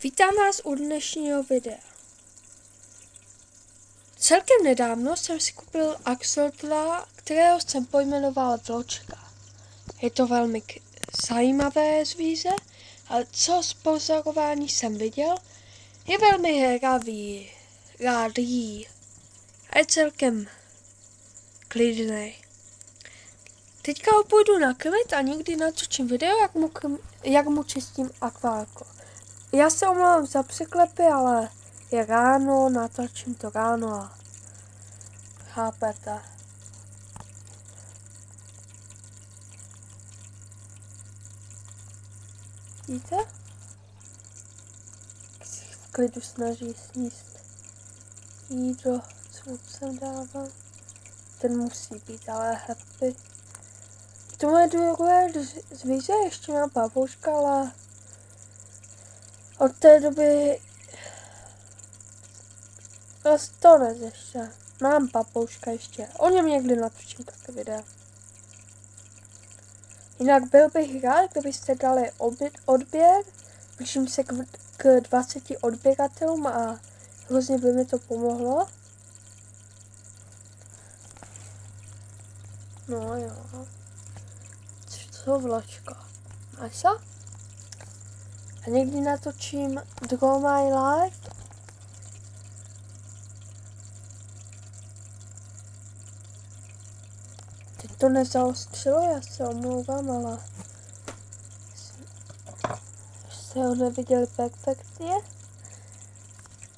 Vítám vás u dnešního videa. Celkem nedávno jsem si koupil axolotla, kterého jsem pojmenoval Vločka. Je to velmi zajímavé zvíře, ale co z pozorování jsem viděl, je velmi hravý, rád jí a je celkem klidný. Teďka ho půjdu nakrmit a někdy natočím video, jak mu čistím akvárko. Já se omlouvám za překlepy, ale je ráno, natočím to ráno a chápete. Víte? Jak si v klidu snaží sníst jídlo, co mu sem dávám. Ten musí být ale happy. To moje druhé zvíře ještě má babuška, ale od té doby to ještě. Mám papouška ještě. O něm někdy natočím také videa. Jinak byl bych rád, kdybyste dali odběr. Blížím se k 20 odběratelům a hrozně by mi to pomohlo. No jo. Co Vločko? Máš se? A někdy natočím Draw My Life. Teď to nezaostřilo, já se omlouvám, ale jste ho neviděli perfektně.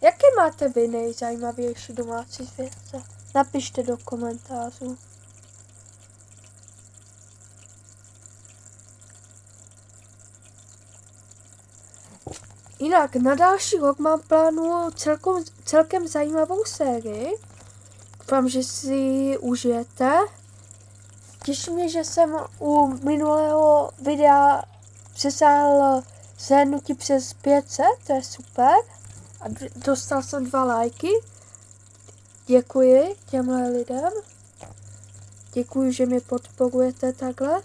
Jaké máte vy nejzajímavější domácí zvěrce? Napište do komentářů. Jinak na další rok mám plánu celkem zajímavou sérii. Doufám, že si ji užijete. Těší mě, že jsem u minulého videa přesáhl zhlédnutí přes 500, to je super. A dostal jsem 2 lajky. Děkuji těmhle lidem. Děkuji, že mě podporujete takhle.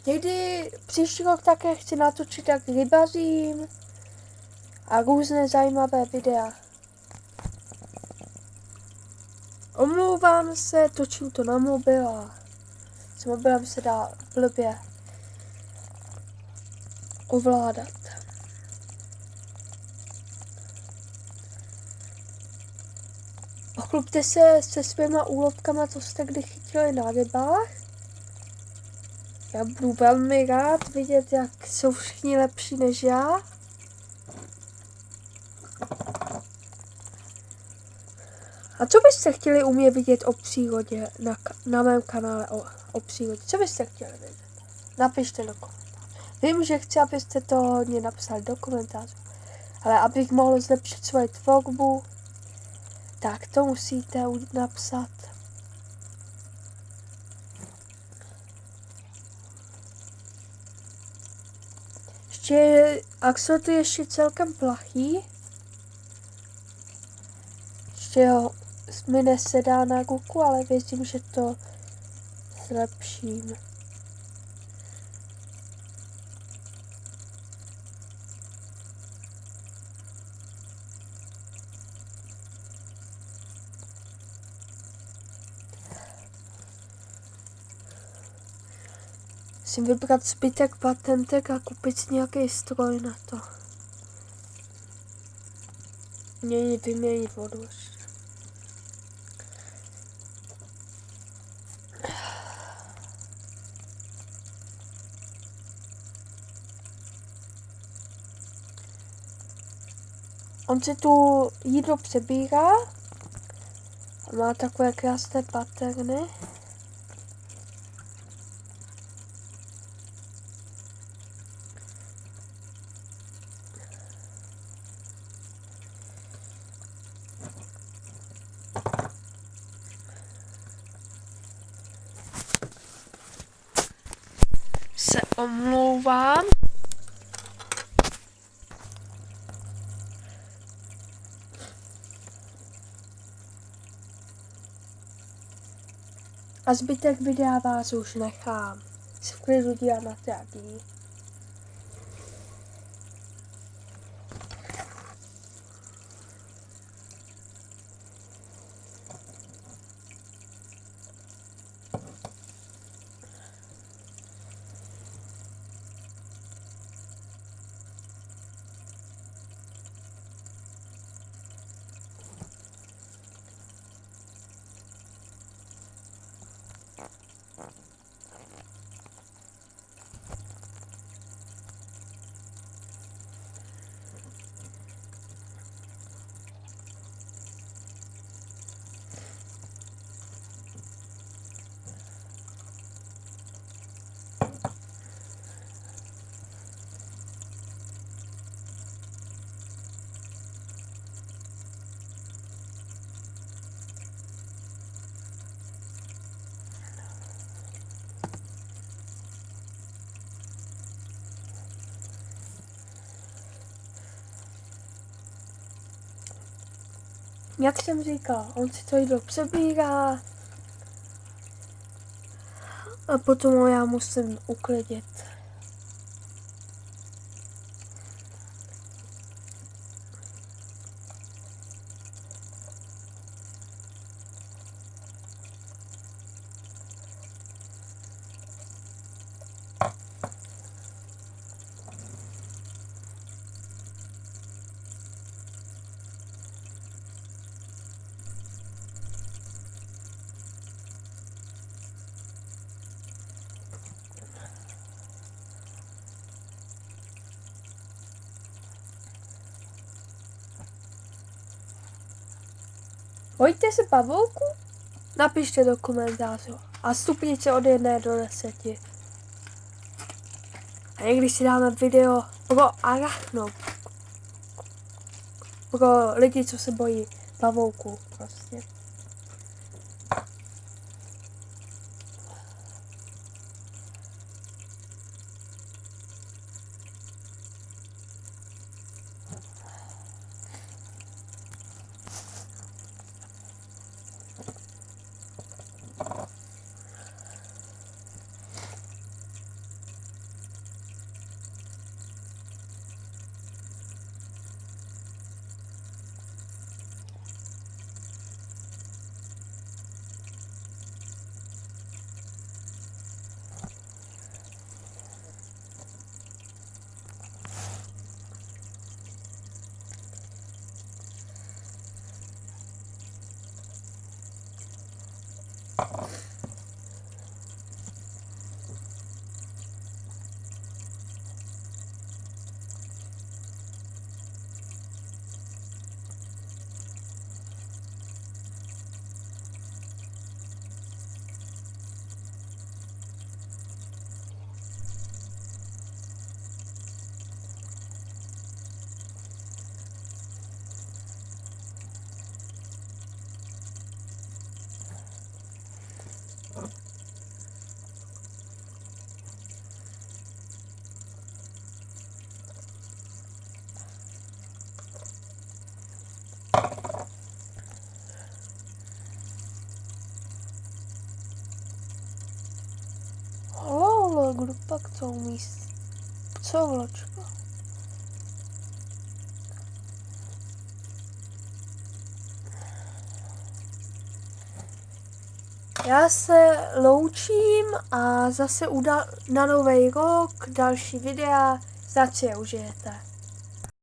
Někdy příští rok také chci natočit, jak rybařím a různé zajímavé videa. Omlouvám se, točím to na mobil a s mobilem se dá blbě ovládat. Pochlubte se svýma úlovkama, co jste kdy chytili na rybách. Já budu velmi rád vidět, jak jsou všichni lepší než já. A co byste chtěli u mě vidět o přírodě na mém kanále o přírodě? Co byste chtěli vidět? Napište do komentářů. Vím, že chci, abyste to hodně napsali do komentářů. Ale abych mohl zlepšit svoji tvorbu, tak to musíte napsat. Axolotl je ještě celkem plachý. Ještě ho mi nesedá na ruku, ale věřím, že to zlepším. Musím vybrat zbytek patentek a koupit si nějaký stroj na to. Vyměnit vodu ještě. On si tu jídlo přebírá a má takové krásné paterny. Se omlouvám. A zbytek videa vás už nechám. Si v klidu dívat na to, jak jí. Jak jsem říkal, on si to jídlo přebírá a potom ho já musím uklidit. Bojíte se pavouku? Napište do komentářů a stupnice od 1 do 10. A někdy si dáme video pro arachno. Pro lidi, co se bojí pavouku prostě. Lolo, kdo pak to umí? Co, vločko? Já se loučím a zase na nový rok další videa, snad si je užijete.